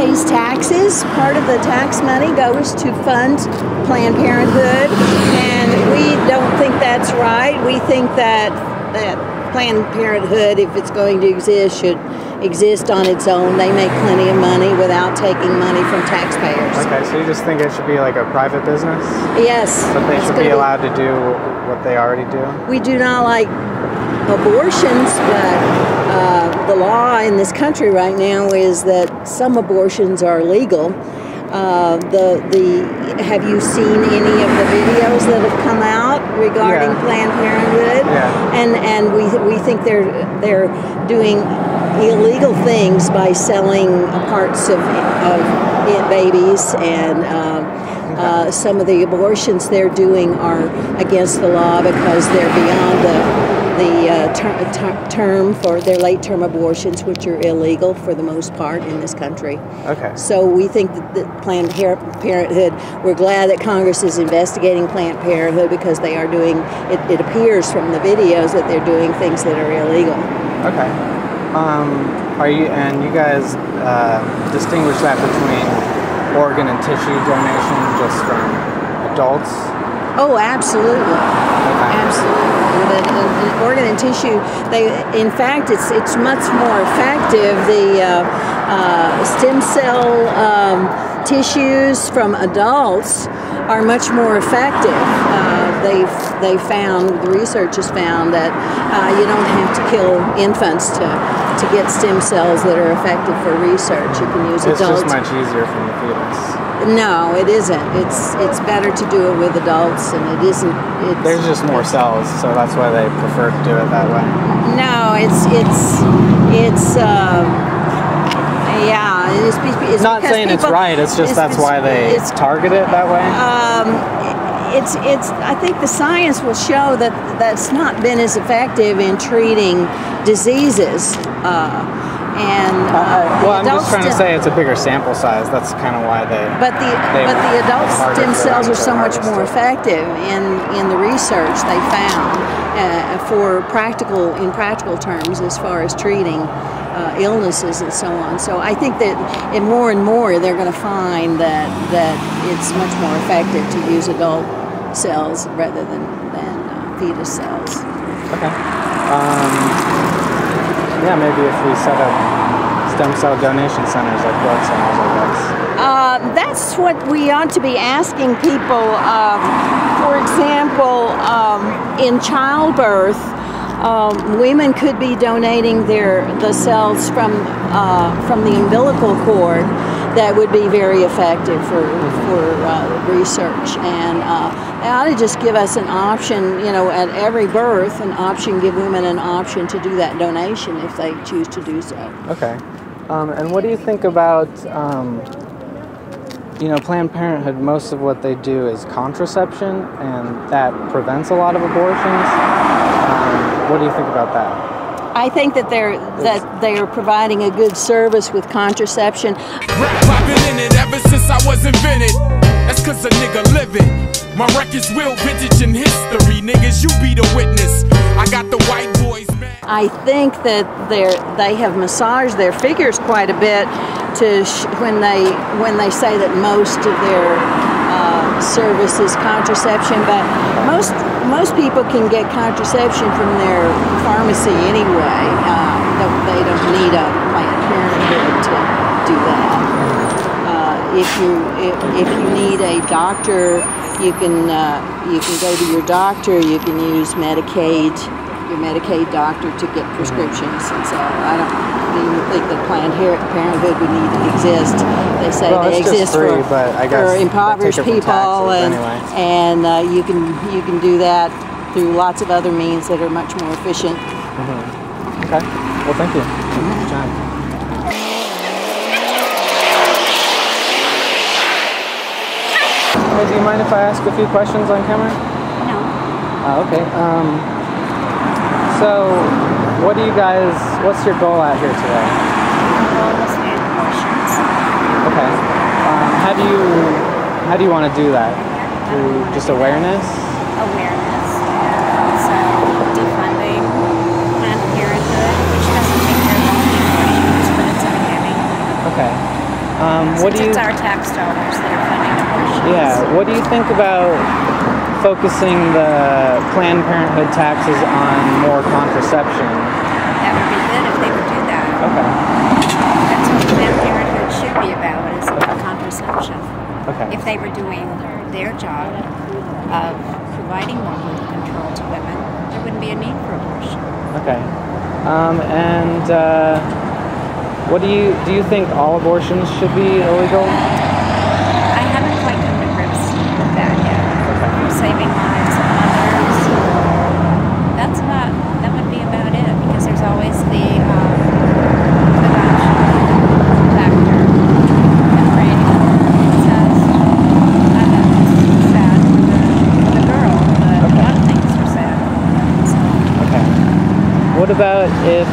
pays taxes. Part of the tax money goes to fund Planned Parenthood, and we don't think that's right. We think that Planned Parenthood, if it's going to exist, should exist on its own. They make plenty of money without taking money from taxpayers. Okay, so you just think it should be like a private business? Yes. But they should be allowed to do what they already do? We do not like abortions, but the law in this country right now is that some abortions are legal. Have you seen any of the videos that have come out regarding Planned Parenthood? Yeah. And we think they're doing illegal things by selling parts of babies, and some of the abortions they're doing are against the law because they're beyond the term for their late-term abortions, which are illegal for the most part in this country. Okay. So we think that Planned Parenthood, we're glad that Congress is investigating Planned Parenthood because they are doing, it appears from the videos that they're doing things that are illegal. Okay. You guys distinguish that between organ and tissue donation just from adults? Oh, absolutely. Okay. Absolutely. With an organ and tissue, in fact, it's much more effective. The stem cell tissues from adults are much more effective. The research has found that you don't have to kill infants to get stem cells that are effective for research. You can use adults. It's just much easier from the fetus. No, it isn't. It's better to do it with adults, and it isn't. There's just more cells, so that's why they prefer to do it that way. No, it's not saying it's right. It's just that's why they target it that way. I think the science will show that that's not been as effective in treating diseases. Well, I'm just trying to say it's a bigger sample size. That's kind of why they. But the adult stem cells are so much more effective in the research they found in practical terms as far as treating illnesses and so on. So I think that more and more they're going to find that it's much more effective to use adult cells rather than fetus cells. Okay. Yeah, maybe if we set up stem cell donation centers like blood centers, I guess. That's what we ought to be asking people. For example, in childbirth, women could be donating the cells from the umbilical cord. That would be very effective for research, and they ought to just give us an option, at every birth, give women an option to do that donation if they choose to do so. Okay. And what do you think about, Planned Parenthood? Most of what they do is contraception, and that prevents a lot of abortions. What do you think about that? I think that they are providing a good service with contraception. Rap, I've been in it ever since I was invented. That's cause a nigga living. My record's real vintage in history. Niggas, you be the witness. I got the white boys, man. I think that they have massaged their figures quite a bit when they say that most of their service is contraception, but most people can get contraception from their pharmacy anyway. They don't need a Planned Parenthood to do that. If you need a doctor, you can go to your doctor. You can use your Medicaid doctor to get prescriptions, and so I don't even think that Planned Parenthood would need to exist. They say they exist for impoverished people, and you can do that through lots of other means that are much more efficient. Mm-hmm. Okay. Well, thank you. Good job. Hey, do you mind if I ask a few questions on camera? No. Okay. So, what's your goal out here today? My goal is to end abortions. Okay. How do you want to do that? Through just awareness? Awareness. Also defunding Planned Parenthood, which doesn't take care of all the abortions, but it's okay. Okay. What do you? It's our tax dollars that are funding abortions. Yeah. What do you think about focusing the Planned Parenthood taxes on more contraception? That would be good if they would do that. Okay. That's what Planned Parenthood should be about, is contraception. Okay. If they were doing their job of providing more birth control to women, there wouldn't be a need for abortion. Okay. What do you think all abortions should be illegal? I haven't quite come to grips with that yet. For saving lives of others, that would be about it, because there's always the adoption factor, embryo, incest. That's sad for the girl, but a lot of things are sad. So. Okay. What about if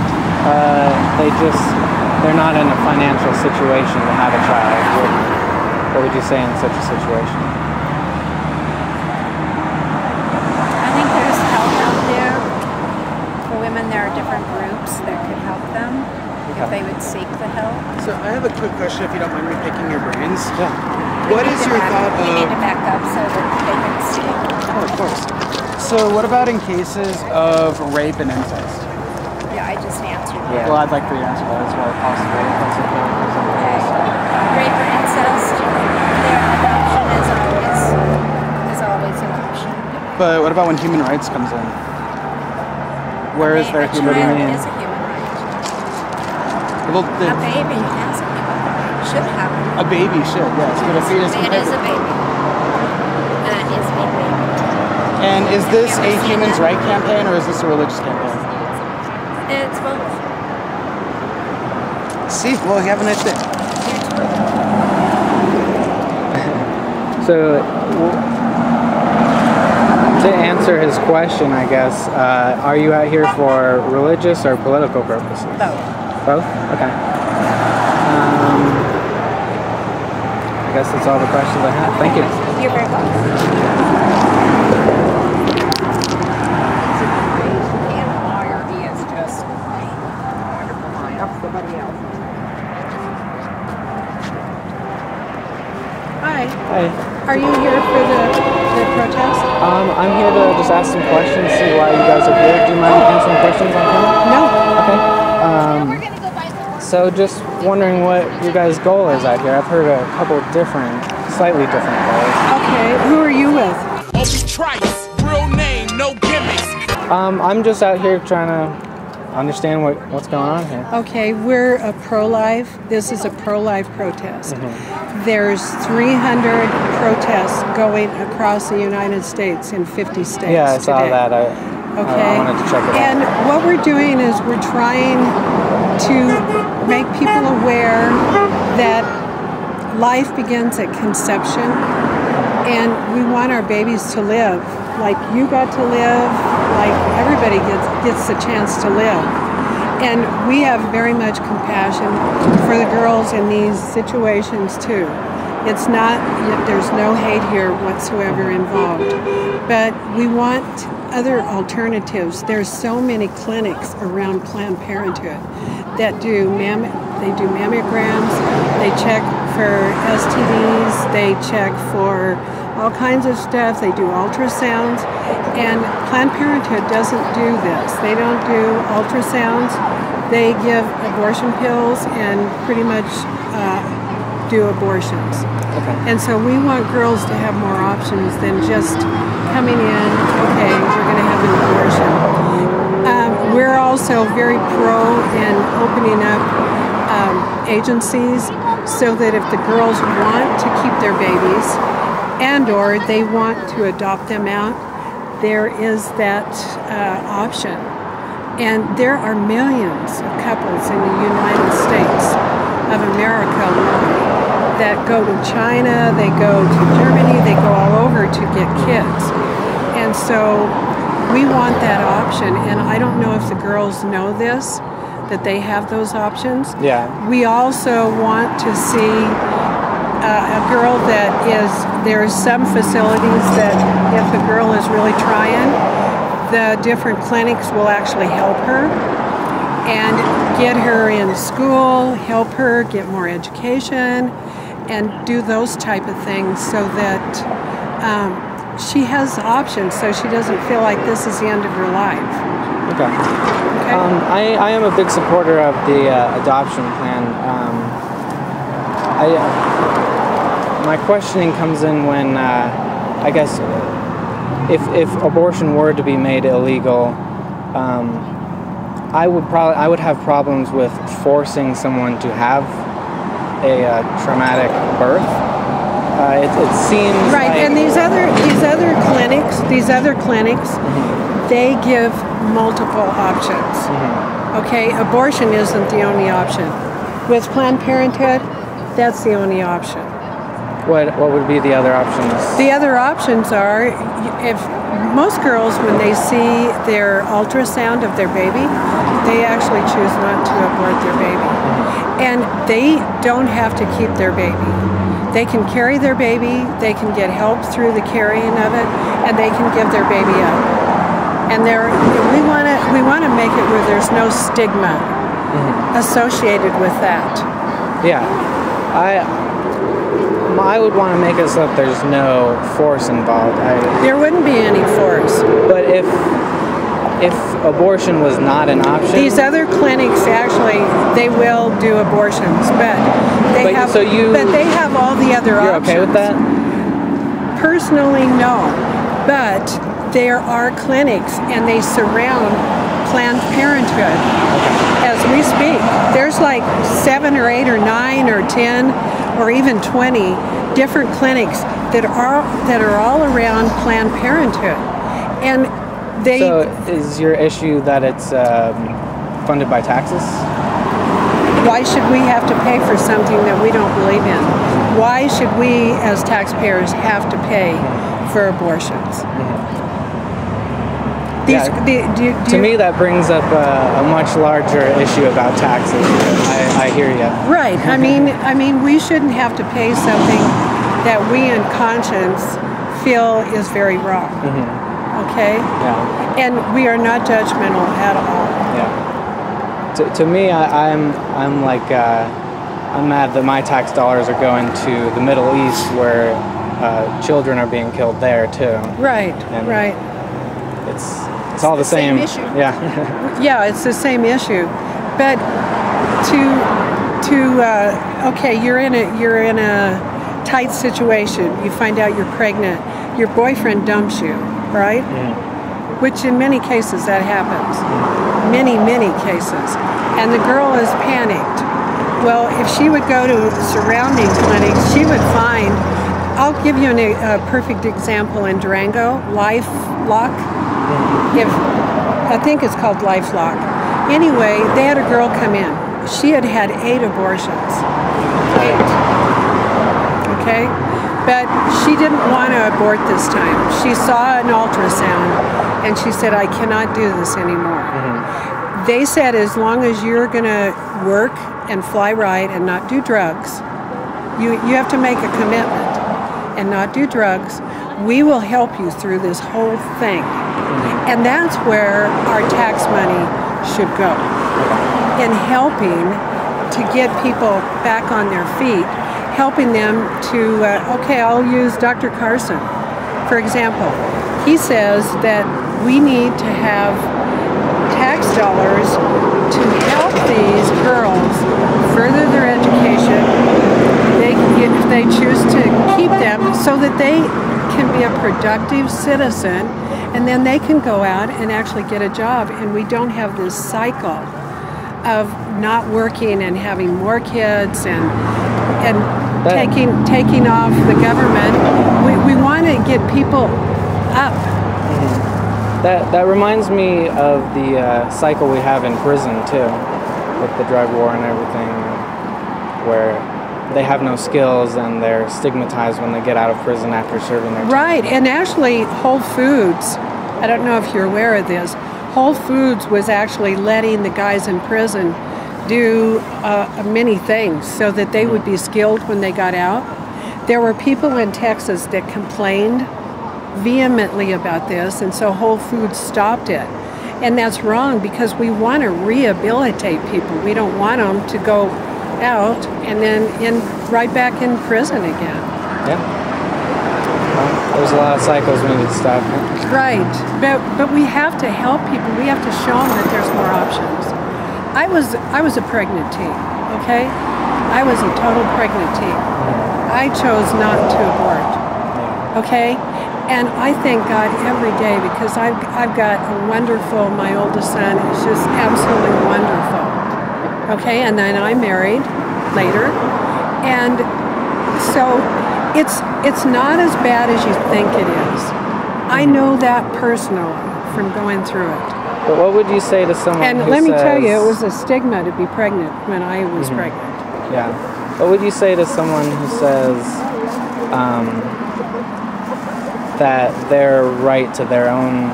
they're not in a financial situation to have a child? What would you say in such a situation? I think there's help out there for women. There are different groups that could help them if they would seek the help. So I have a quick question, if you don't mind me picking your brains. Yeah. What is your thought We need to of... back up so that they can see. Oh, of course. So what about in cases of rape and incest? Yeah, I just answered Yeah. that. Well, I'd like for you to answer that as well, if possible. If that's okay. Rape or incest, their adoption is always an option. But what about when human rights comes in? Where is there A human child rights? is a human right. Well, A baby has a human right. Should have one. a baby should, yes, but a fetus can It is a baby. That is a baby. And is this a human's right campaign, or is this a religious campaign? It's both. See, well, you have a nice day. So, to answer his question, I guess, are you out here for religious or political purposes? Both. Both? Okay. I guess that's all the questions I have. Thank you. You're very welcome. Hi. Hi. Are you here for the protest? I'm here to just ask some questions, see why you guys are here. Do you mind answering questions on camera? No. Okay. So just wondering what your guys' goal is out here. I've heard a couple different, slightly different goals. Okay. Who are you with? Obi Trice, real name, no gimmicks. I'm just out here trying to understand what's going on here. Okay, we're a pro-life. This is a pro-life protest. Mm-hmm. There's 300 protests going across the United States in 50 states Yeah, I saw today. that. I wanted to check it out. And what we're doing is we're trying to make people aware that life begins at conception, and we want our babies to live like you got to live, like everybody gets the chance to live. And we have very much compassion for the girls in these situations too. It's not, there's no hate here whatsoever involved, but we want other alternatives. There's so many clinics around Planned Parenthood that do mammograms, they check for STDs, they check for all kinds of stuff, they do ultrasounds, and Planned Parenthood doesn't do this. They don't do ultrasounds, they give abortion pills and pretty much do abortions. Okay. And so we want girls to have more options than just coming in, okay, we're going to have an abortion. We're also very pro in opening up agencies so that if the girls want to keep their babies and or they want to adopt them out, there is that option. And there are millions of couples in the United States of America alone that go to China, they go to Germany, they go all over to get kids. And so we want that option. And I don't know if the girls know this, that they have those options. Yeah. We also want to see a girl that there's some facilities that if a girl is really trying, the different clinics will actually help her and get her in school, help her get more education, and do those type of things so that she has options, so she doesn't feel like this is the end of her life. Okay. Okay. I am a big supporter of the adoption plan. My questioning comes in when, I guess, if abortion were to be made illegal, I would have problems with forcing someone to have a traumatic birth. It seems right, like, and these other clinics, they give multiple options. Okay, abortion isn't the only option. With Planned Parenthood, that's the only option. What would be the other options? The other options are, if most girls, when they see their ultrasound of their baby, they actually choose not to abort their baby. And they don't have to keep their baby. They can carry their baby, they can get help through the carrying of it, and they can give their baby up. And we want to make it where there's no stigma associated with that. Yeah, I would want to make it so that there's no force involved. There wouldn't be any force. But if abortion was not an option, these other clinics actually they will do abortions, but they have all the other you're options. okay with that? Personally, no. But there are clinics, and they surround Planned Parenthood as we speak. There's like 7 or 8 or 9 or 10 or even 20 different clinics that are all around Planned Parenthood, and they. So is your issue that it's funded by taxes? Why should we have to pay for something that we don't believe in? Why should we, as taxpayers, have to pay for abortions? To me, that brings up a much larger issue about taxes. I hear you. Right. I mean, we shouldn't have to pay something that we, in conscience, feel is very wrong. Okay. Yeah. And we are not judgmental at all. Yeah. To me, I'm mad that my tax dollars are going to the Middle East, where children are being killed there too. Right. And right. It's all the same issue. Yeah. Yeah, it's the same issue. But okay, you're in a tight situation. You find out you're pregnant. Your boyfriend dumps you, right? Which in many cases that happens. Many cases. And the girl is panicked. Well, if she would go to surrounding clinics, she would find. I'll give you a perfect example in Durango, LifeLock. I think it's called LifeLock. Anyway, they had a girl come in. She had 8 abortions. 8. Okay? But she didn't want to abort this time. She saw an ultrasound and she said, I cannot do this anymore. They said, as long as you're going to work and fly right and not do drugs, you have to make a commitment and not do drugs, we will help you through this whole thing. And that's where our tax money should go, in helping to get people back on their feet, helping them to, okay, I'll use Dr. Carson, for example. He says that we need to have tax dollars to help these girls further their education. If they choose to keep them, so that they can be a productive citizen, and then they can go out and actually get a job, and we don't have this cycle of not working and having more kids and taking off the government. We want to get people up. That reminds me of the cycle we have in prison too, with the drug war and everything, where they have no skills and they're stigmatized when they get out of prison after serving their time. Right, and actually Whole Foods, I don't know if you're aware of this, Whole Foods was actually letting the guys in prison do many things so that they would be skilled when they got out. There were people in Texas that complained vehemently about this, and so Whole Foods stopped it. And that's wrong, because we want to rehabilitate people. We don't want them to go out and then right back in prison again. Yeah. Well, there's a lot of cycles we need to stop. Right, but we have to help people. We have to show them that there's more options. I was a pregnant teen, okay? I was a total pregnant teen. I chose not to abort, okay? And I thank God every day because I've got a wonderful, my oldest son is just absolutely wonderful, okay? And then I married later, and so it's not as bad as you think it is. I know that personally from going through it. But what would you say to someone and who let me says, tell you, it was a stigma to be pregnant when I was pregnant. Yeah. What would you say to someone who says that their right to their own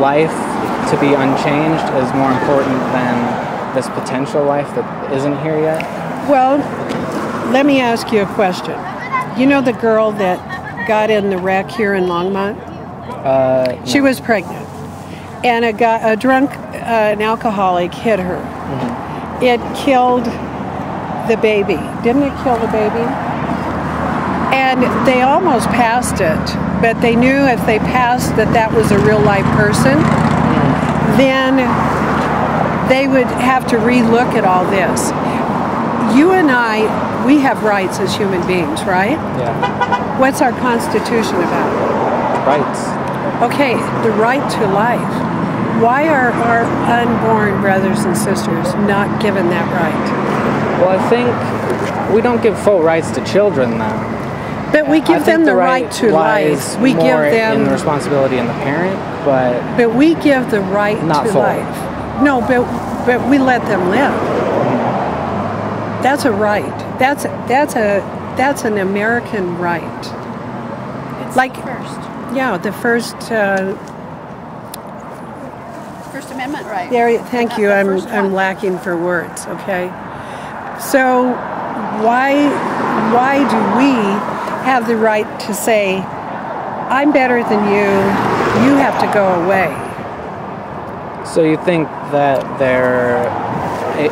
life to be unchanged is more important than this potential life that isn't here yet? Well, let me ask you a question. You know the girl that got in the wreck here in Longmont? No. She was pregnant. And a drunk, an alcoholic hit her. It killed the baby. Didn't it kill the baby? And they almost passed it, but they knew if they passed that was a real life person, then they would have to relook at all this. You and I, we have rights as human beings, right? Yeah. What's our Constitution about? Rights. Okay, the right to life. Why are our unborn brothers and sisters not given that right? Well, I think we don't give full rights to children, though. But we give them the right to life. We give them in the responsibility in the parent, but we give the right not to full. life. No, but we let them live. That's a right. That's an American right. It's like the first. Yeah, the first. First Amendment right. There, thank Not you. the I'm first one. lacking for words. Okay. So why do we have the right to say, I'm better than you, you have to go away? So you think that they're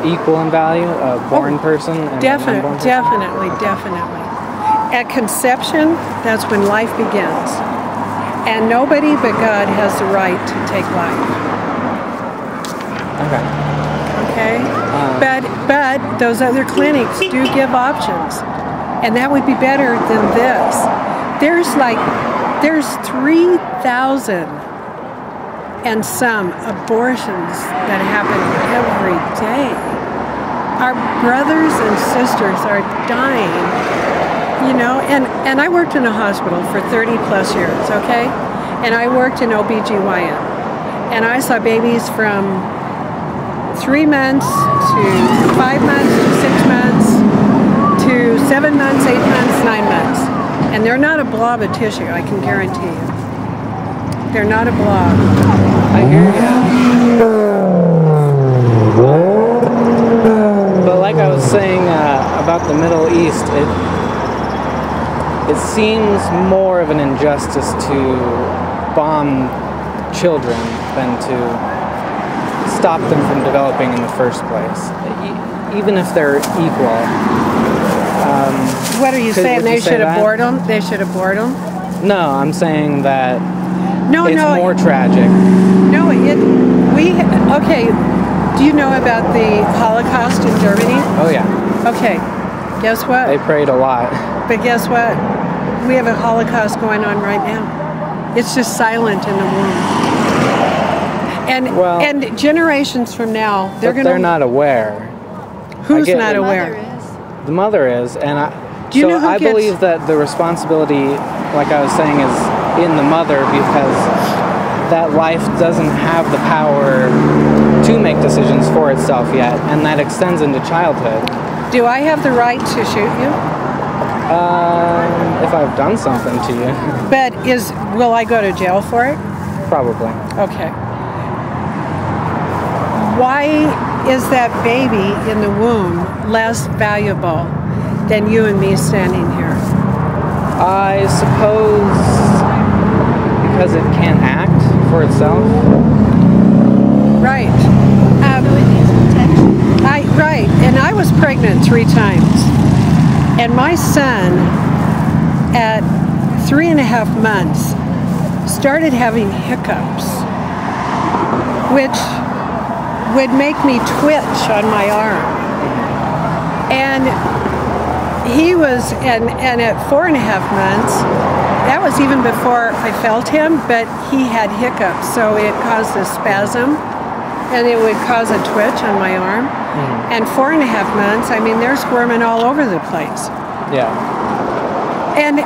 equal in value, a born person and an unborn person? Definitely. At conception, that's when life begins. And nobody but God has the right to take life. Okay? But those other clinics do give options. And that would be better than this. There's 3,000 and some abortions that happen every day. Our brothers and sisters are dying, you know, and I worked in a hospital for 30 plus years, okay? And I worked in OBGYN. And I saw babies from 3 months to 5 months to 6 months to 7 months, 8 months, 9 months. And they're not a blob of tissue, I can guarantee you. They're not a blob. I hear you. But like I was saying about the Middle East, it seems more of an injustice to bomb children than to stop them from developing in the first place, even if they're equal. What are you saying? They should abort them? They should abort them? No, I'm saying that it's more tragic. No, okay. Do you know about the Holocaust in Germany? Oh yeah. Okay. Guess what? They prayed a lot. But guess what? We have a Holocaust going on right now. It's just silent in the womb. And generations from now, they're not aware. Who's not aware? The mother is, and I believe that the responsibility, like I was saying, is in the mother because that life doesn't have the power to make decisions for itself yet, and that extends into childhood. Do I have the right to shoot you? If I've done something to you. But will I go to jail for it? Probably. Okay. Why is that baby in the womb less valuable than you and me standing here? I suppose because it can't act for itself. Right. Right, and I was pregnant 3 times. And my son, at 3.5 months, started having hiccups, which would make me twitch on my arm. And he was, and at 4.5 months, that was even before I felt him, but he had hiccups, so it caused a spasm, and it would cause a twitch on my arm. And 4.5 months, I mean, they're squirming all over the place. Yeah. And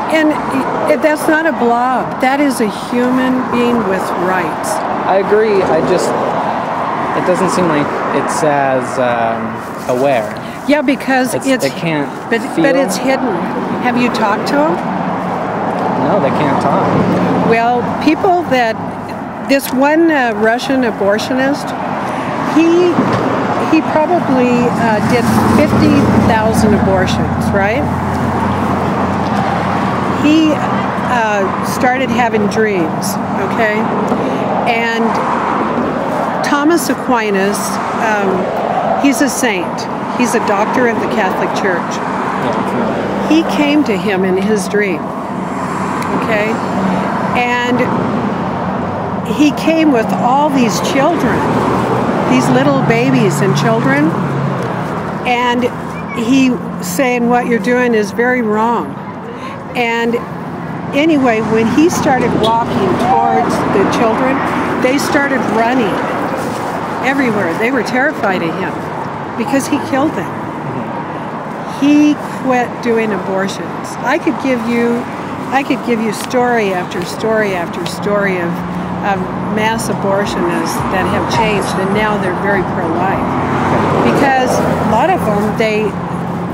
that's not a blob. That is a human being with rights. I agree. It doesn't seem like it's as aware. Yeah, because it can't feel. But it's hidden. Have you talked to them? No, they can't talk. Well, people that, this one Russian abortionist, he probably did 50,000 abortions, right? He started having dreams, okay? And Thomas Aquinas, he's a saint. He's a doctor of the Catholic Church. He came to him in his dream, okay? And he came with all these children, these little babies and children, and he saying what you're doing is very wrong. And anyway, when he started walking towards the children, they started running everywhere. They were terrified of him because he killed them. He quit doing abortions. I could give you story after story after story of mass abortionists that have changed, and now they're very pro-life. Because a lot of them,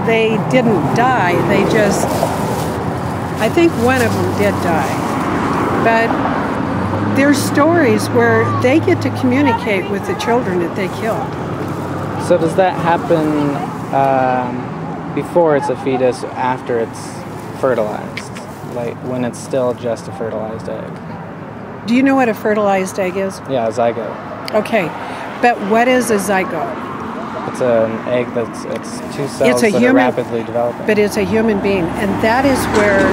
they didn't die. They just, I think one of them did die. But there's stories where they get to communicate with the children that they killed. So does that happen before it's a fetus, after it's fertilized? Like when it's still just a fertilized egg? Do you know what a fertilized egg is? Yeah, a zygote. Okay, but what is a zygote? It's an egg it's 2 cells that are rapidly developing. But it's a human being, and that's where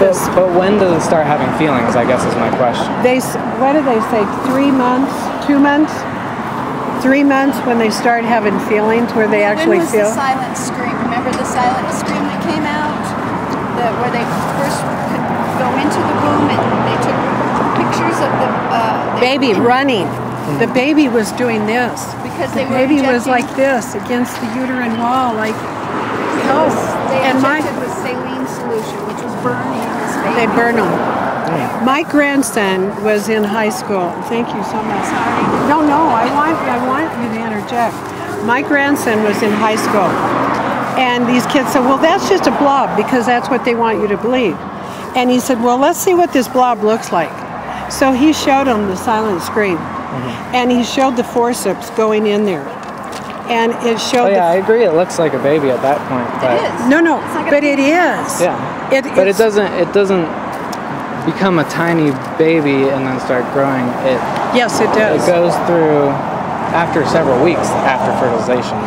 this. But when does it start having feelings? I guess is my question. What do they say? 3 months? 2 months? 3 months when they start having feelings, where they actually feel. When was the silent scream? Remember the silent scream that came out, where they first could go into the womb and they took pictures of the baby running. The baby was doing this. Because the baby was like this against the uterine wall, like. They injected with saline solution, which was burning this baby. They burn them. My grandson was in high school. Thank you so much. No, I want you to interject. My grandson was in high school, and these kids said, "Well, that's just a blob," because that's what they want you to believe. And he said, "Well, let's see what this blob looks like." So he showed them the silent scream, and he showed the forceps going in there, and it showed. Oh yeah, I agree. It looks like a baby at that point. But it is. No, like but it is. Yeah. But it doesn't become a tiny baby and then start growing. Yes, it does. It goes through after several weeks after fertilization.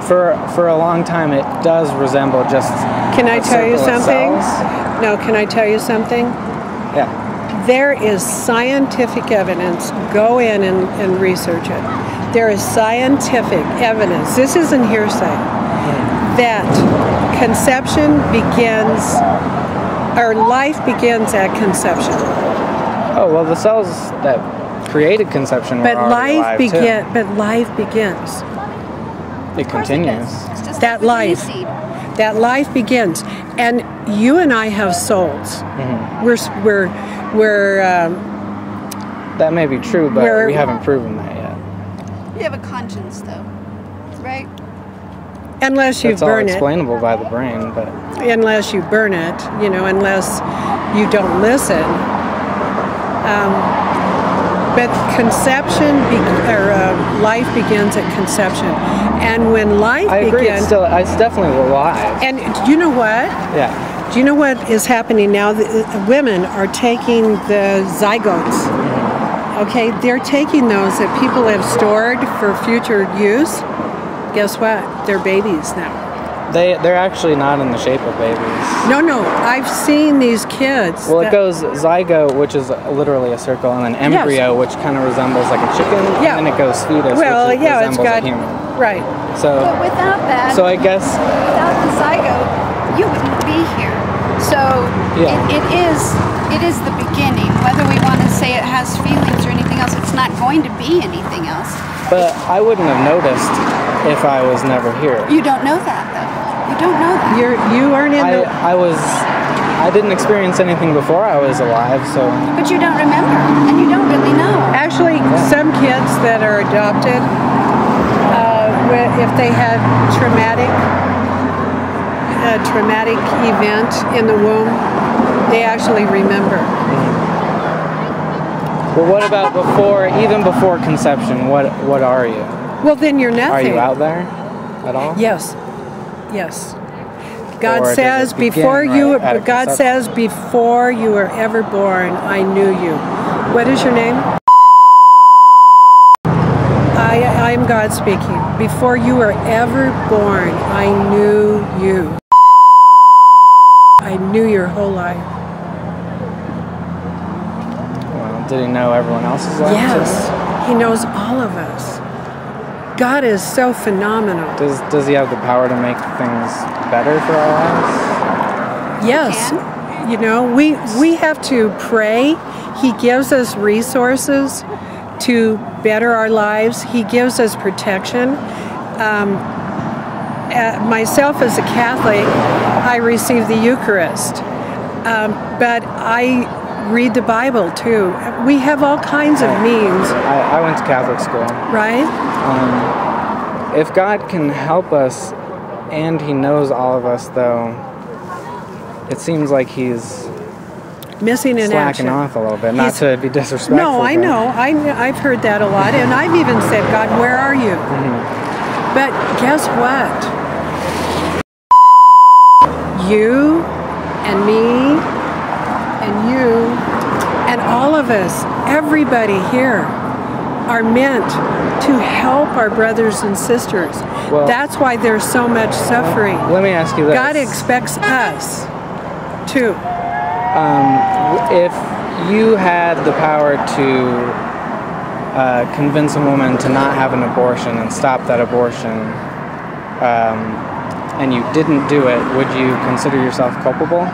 For a long time, it does resemble just. Can I tell you something? Cells. No, can I tell you something? Yeah. There is scientific evidence. Go in and research it. There is scientific evidence. This isn't hearsay. That conception begins, or life begins at conception. Oh well, the cells that created conception were already alive too. But life begins. It continues. It's just That like life. the seed. That life begins, and you and I have souls. We're that may be true, but we haven't proven that yet. You have a conscience, though, right? Unless you That's all burn it. explainable by the brain, but Unless you burn it, unless you don't listen. But conception, life begins at conception. And when life I agree, begins... it's definitely alive. And do you know what? Yeah. Do you know what is happening now? Women are taking the zygotes. Okay, they're taking those that people have stored for future use, guess what? They're babies now. They're actually not in the shape of babies. No, I've seen these kids. Well, it goes zygote, which is literally a circle, and then embryo, which kind of resembles like a chicken, Yeah. and then it goes fetus, Well, which yeah, it's resembles got a human. right. So, But without that, so I guess without the zygote, you wouldn't be here. So Yeah. it is the beginning. Whether we want to say it has feelings or anything else, it's not going to be anything else. but I wouldn't have noticed if I was never here. You don't know that, though. You don't know that. You aren't in the. I didn't experience anything before I was alive, so But you don't remember, and you don't really know. Actually, some kids that are adopted, if they had a traumatic event in the womb, they actually remember. Well, what about even before conception? What are you? Well, then you're nothing. Are you out there at all? Yes. Yes. God Or does says it begin before you. right at God conception? says before you were ever born, I knew you. What is your name? I am God speaking. Before you were ever born, I knew you. I knew your whole life. Well, did he know everyone else's life? Yes, He knows all of us. God is so phenomenal. Does he have the power to make things better for our lives? Yes, you know, we have to pray. He gives us resources to better our lives. He gives us protection. Myself as a Catholic, I receive the Eucharist, but I read the Bible too. We have all kinds of means. I went to Catholic school. Right? If God can help us, and He knows all of us, though, it seems like He's Missing in slacking action. off a little bit. Not to be disrespectful. No, I but- know. I've heard that a lot, and I've even said, God, where are you? But guess what? You and me and you and all of us, everybody here, are meant to help our brothers and sisters. Well- That's why there's so much suffering. Let me ask you this. God expects us to. If you had the power to convince a woman to not have an abortion and stop that abortion, and you didn't do it, would you consider yourself culpable?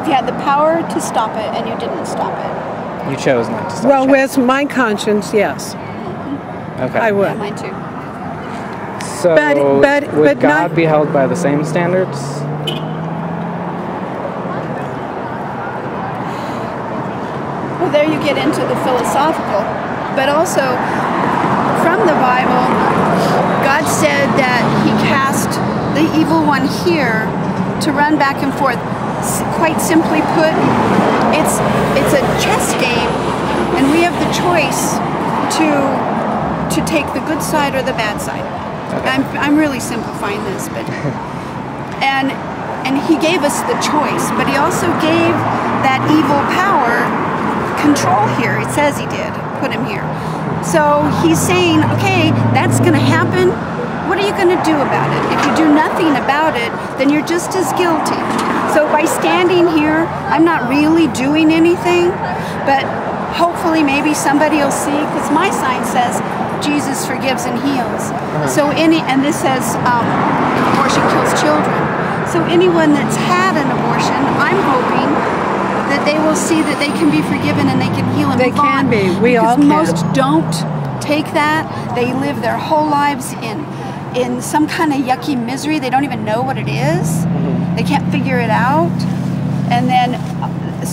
If you had the power to stop it and you didn't stop it. You chose not to stop. Well, with my conscience, yes, Okay. I Yeah, would. mine too. So But would God not- be held by the same standards? Well, there you get into the philosophical, but also from the Bible, God said that He cast the evil one here to run back and forth. Quite simply put, it's a chess game, and we have the choice to take the good side or the bad side. I'm really simplifying this, but and He gave us the choice, but He also gave that evil power control here. It says He did put him here. So He's saying, okay, that's going to happen. What are you going to do about it? If you do nothing about it, then you're just as guilty. So by standing here, I'm not really doing anything, but hopefully maybe somebody will see, because my sign says Jesus forgives and heals. So and this says abortion kills children. So anyone that's had an abortion, I'm hoping that they will see that they can be forgiven and they can heal and They move can on. be. We all Because can. most don't take that. They live their whole lives in some kind of yucky misery. They don't even know what it is. They can't figure it out. And then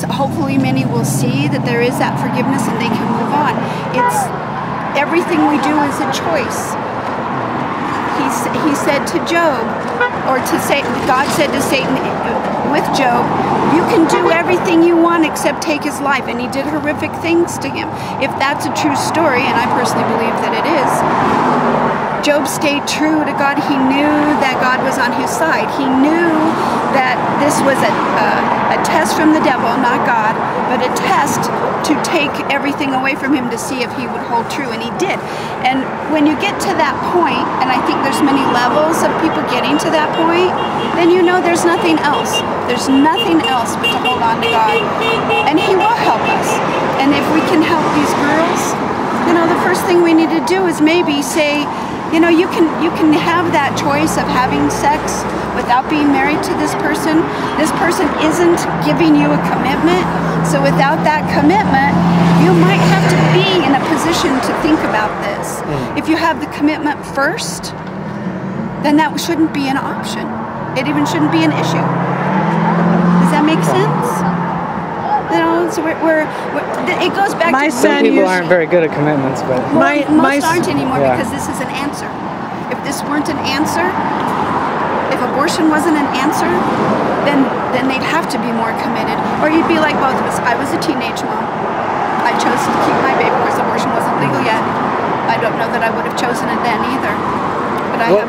hopefully many will see that there is that forgiveness and they can move on. It's everything we do is a choice. He said to Job, or to Satan, God said to Satan with Job, you can do everything you want except take his life. And he did horrific things to him. If that's a true story, and I personally believe that it is, Job stayed true to God. He knew that God was on his side. He knew that this was a test from the devil, not God, but a test to take everything away from him to see if he would hold true, and he did. And when you get to that point, and I think there's many levels of people getting to that point, then you know there's nothing else. There's nothing else but to hold on to God, and he will help us. And if we can help these girls, the first thing we need to do is maybe say, you can have that choice of having sex without being married to this person. This person isn't giving you a commitment. So without that commitment, you might have to be in a position to think about this. If you have the commitment first, then that shouldn't be an option. It even shouldn't be an issue. Does that make sense? So it goes back to some people aren't very good at commitments, but most aren't anymore because this is an answer. If this weren't an answer, if abortion wasn't an answer, then they'd have to be more committed. Or you'd be like both of us. I was a teenage mom. I chose to keep my baby because abortion wasn't legal yet. I don't know that I would have chosen it then either.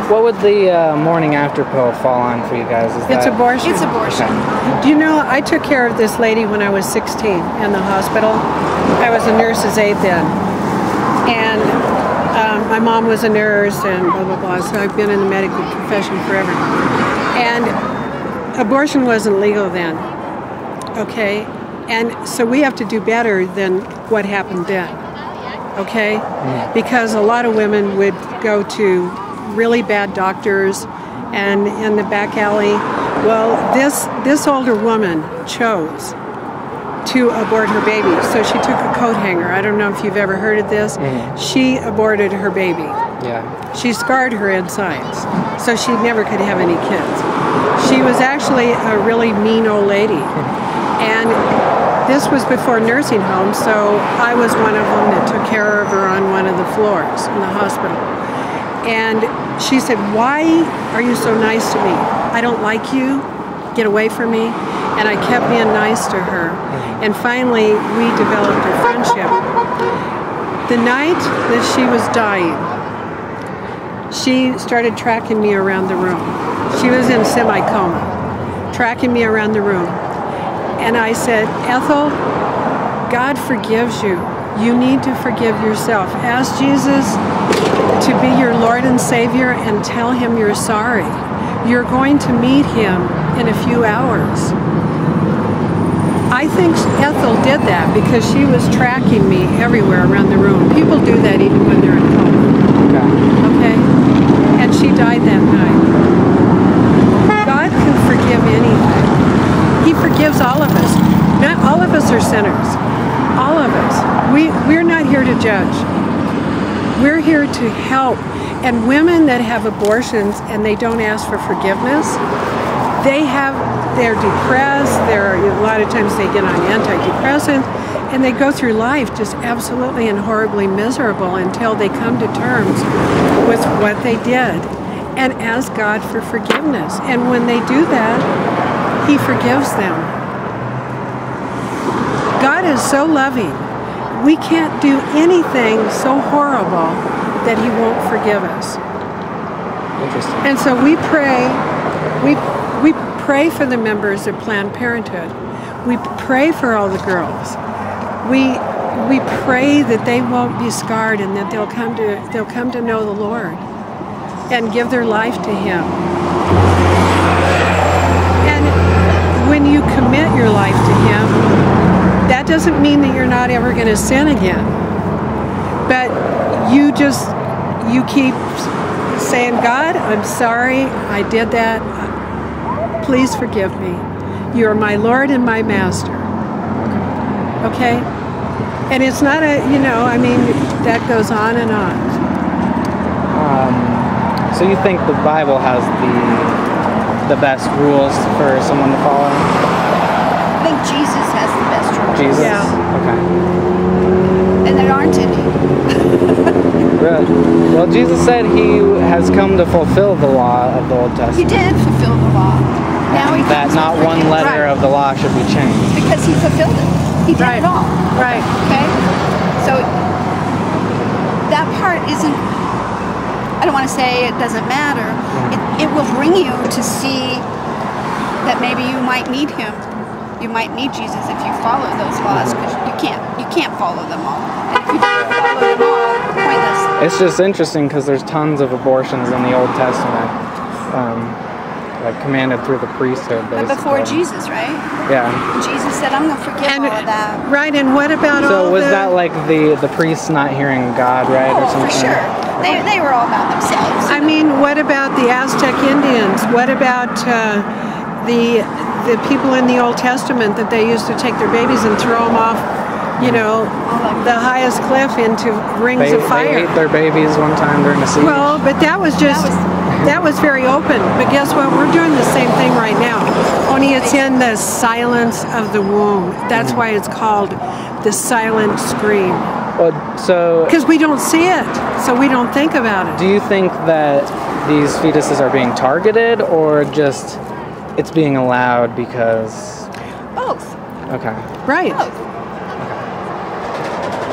What would the morning after pill fall on for you guys? It's abortion. It's abortion. Okay. Do you know, I took care of this lady when I was 16 in the hospital. I was a nurse's aide then. And my mom was a nurse and blah, blah, blah. So I've been in the medical profession forever. And abortion wasn't legal then. Okay? And so we have to do better than what happened then. Okay? Yeah. Because a lot of women would go to really bad doctors and in the back alley. Well, this older woman chose to abort her baby. So she took a coat hanger. I don't know if you've ever heard of this. She aborted her baby. Yeah. She scarred her insides, so she never could have any kids. She was actually a really mean old lady. And this was before nursing home, so I was one of them that took care of her on one of the floors in the hospital. And she said, "Why are you so nice to me? I don't like you. Get away from me." And I kept being nice to her. And finally, we developed a friendship. The night that she was dying, she started tracking me around the room. She was in semi-coma, tracking me around the room. And I said, "Ethel, God forgives you. You need to forgive yourself. Ask Jesus to be your Lord and Savior and tell him you're sorry. You're going to meet him in a few hours." I think Ethel did that because she was tracking me everywhere around the room. People do that even when they're in coma. Okay? And she died that night. God can forgive anything. He forgives all of us. Not all of us are sinners. All of us. We're not here to judge. We're here to help. And women that have abortions and they don't ask for forgiveness, they're depressed, a lot of times they get on antidepressants, and they go through life just absolutely and horribly miserable until they come to terms with what they did and ask God for forgiveness. And when they do that, he forgives them. God is so loving. We can't do anything so horrible that he won't forgive us. Interesting. And so we pray for the members of Planned Parenthood. We pray for all the girls. We pray that they won't be scarred and that they'll come to know the Lord and give their life to him. And when you commit your life to him, that doesn't mean that you're not ever going to sin again. But you keep saying, "God, I'm sorry, I did that. Please forgive me. You are my Lord and my Master." Okay? And it's not that goes on and on. So you think the Bible has the best rules for someone to follow? I think Jesus has the best rules. Jesus? Yeah. Okay. And there aren't any. Really? Well, Jesus said he has come to fulfill the law of the Old Testament. He did fulfill the law. Now he that comes not to one forgive. letter Right. of the law should be changed. Because he fulfilled it. He did Right. it all. Right. Okay? So that part isn't, I don't want to say it doesn't matter. It will bring you to see that maybe you might need him. You might need Jesus if you follow those laws, because you can't follow them all. And if you don't follow them all, pointless. It's just interesting because there's tons of abortions in the Old Testament, like commanded through the priesthood, basically. But before Jesus, right? Yeah. Jesus said, I'm going to forgive all of that. Right, and what about all So was the... that like the priests not hearing God, right, or Oh, something? for sure. They were all about themselves. I mean, what about the Aztec Indians? What about the people in the Old Testament that they used to take their babies and throw them off, you know, the highest cliff into rings of fire? They ate their babies one time during a siege. Well, but that was just, that was very open. But guess what? We're doing the same thing right now. Only it's in the silence of the womb. That's why it's called the silent scream. Well, so... Because we don't see it, so we don't think about it. Do you think that these fetuses are being targeted, or just it's being allowed because... Both. Okay. Right.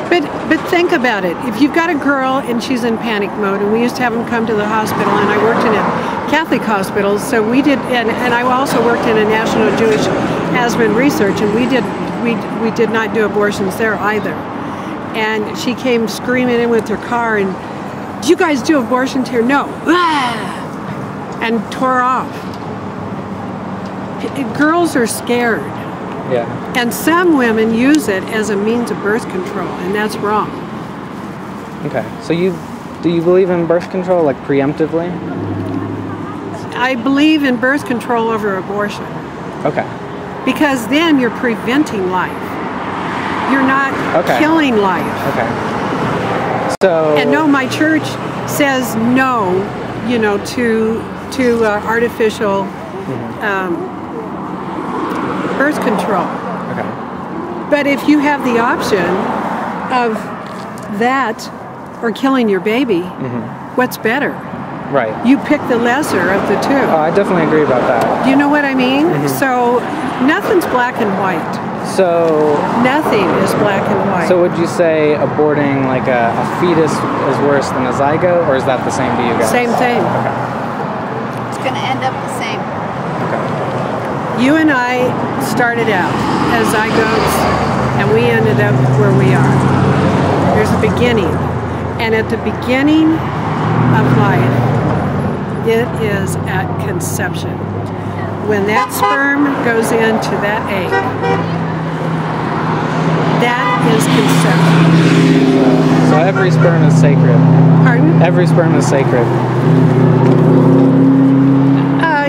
But think about it. If you've got a girl and she's in panic mode, and we used to have them come to the hospital, and I worked in a Catholic hospital, so we did, and I also worked in a National Jewish Husband Research, and we did not do abortions there either. And she came screaming in with her car, and, do you guys do abortions here? No. And tore off. Girls are scared. Yeah. And some women use it as a means of birth control, and that's wrong. Okay. So do you believe in birth control, like preemptively? I believe in birth control over abortion. Okay. Because then you're preventing life. You're not killing life. Okay. So... And no, my church says no, you know, to artificial birth control. Okay. But if you have the option of that or killing your baby, what's better? Right. You pick the lesser of the two. Oh, I definitely agree about that. Do you know what I mean? So nothing's black and white. So... Nothing is black and white. So would you say aborting like a fetus is worse than a zygote, or is that the same to you guys? Same thing. Okay. It's going to end up the same. Okay. You and I started out as zygotes, and we ended up where we are. There's a beginning. And at the beginning of life, it is at conception. When that sperm goes into that egg, that is conception. So every sperm is sacred. Pardon? Every sperm is sacred.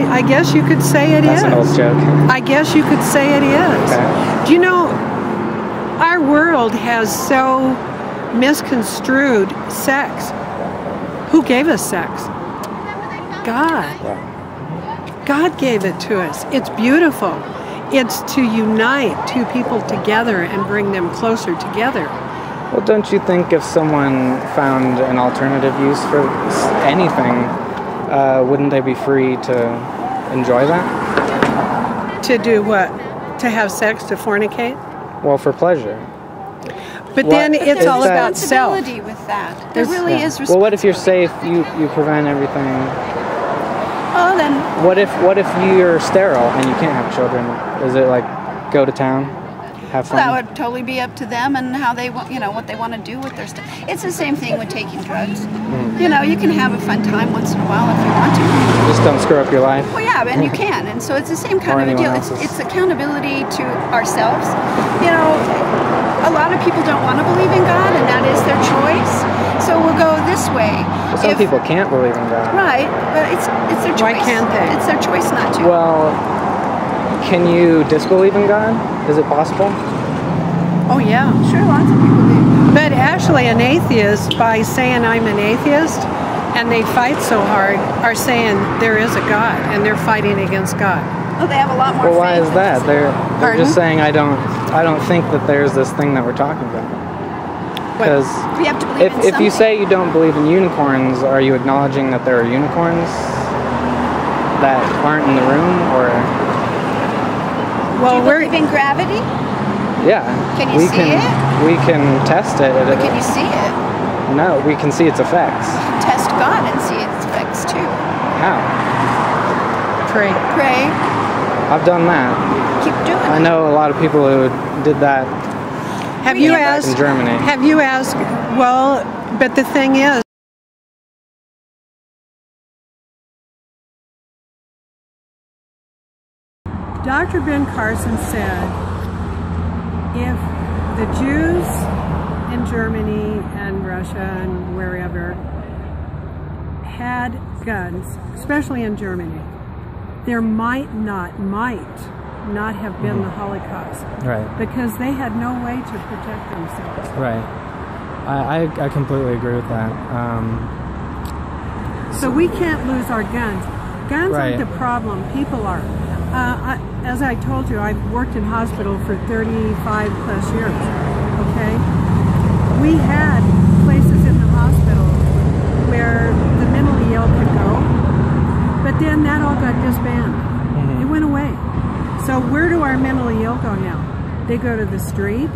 I guess you could say it is. That's an old joke. I guess you could say it is. Okay. Do you know, our world has so misconstrued sex. Who gave us sex? God. Wow. God gave it to us. It's beautiful. It's to unite two people together and bring them closer together. Well, don't you think if someone found an alternative use for anything, wouldn't they be free to enjoy that? To do what? To have sex, to fornicate? Well, for pleasure. But then it's all about self. Responsibility with that. There really is responsibility. Well, what if you're safe? You prevent everything. Oh, then. What if you're sterile and you can't have children? Is it like go to town, have fun? That would totally be up to them and how they want, you know, what they want to do with their stuff. It's the same thing with taking drugs. You know, you can have a fun time once in a while if you want to. Just don't screw up your life. Well, yeah, and you can, and so it's the same kind of a deal. It's accountability to ourselves. You know, a lot of people don't want to believe in God, and that is their choice. So we'll go this way. Well, some people can't believe in God. Right, but it's their choice. Why can't they? It's their choice not to. Well, can you disbelieve in God? Is it possible? Oh, yeah. Sure, lots of people do. But actually, an atheist, by saying I'm an atheist, and they fight so hard, are saying there is a God, and they're fighting against God. Oh, they have a lot more Well, why faith is that? than They're Pardon? just saying I don't think that there's this thing that we're talking about. Because we have to believe in if you something. say you don't believe in unicorns, are you acknowledging that there are unicorns that aren't in the room, or? Do you believe in gravity? Yeah. Can you see it? We can test it. But can you see it? No, we can see its effects. Test God and see its effects too. How? Pray. Pray. I've done that. Keep doing it. I know a lot of people who did that Have you back asked? in Germany. Have you asked? Well, but the thing is, Dr. Ben Carson said, if the Jews in Germany and Russia and wherever had guns, especially in Germany, there might not have been the Holocaust. Right. Because they had no way to protect themselves. Right. I completely agree with that. So we can't lose our guns. Guns Right. aren't the problem. People are. As I told you, I've worked in hospital for 35 plus years. Okay? We had places in the hospital where the mentally ill could go, but then that all got disbanded. Mm-hmm. It went away. So where do our mentally ill go now? They go to the street.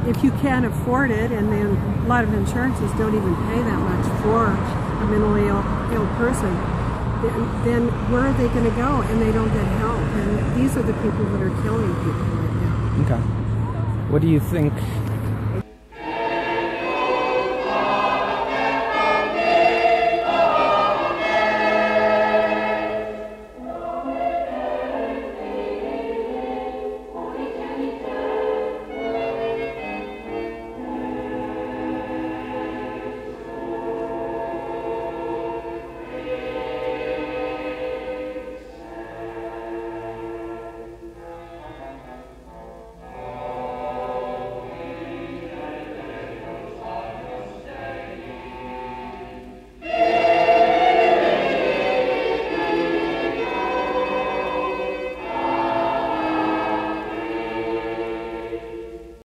If you can't afford it, and then a lot of insurances don't even pay that much for a mentally ill person, then where are they going to go? And they don't get help. And these are the people that are killing people right now. Okay. What do you think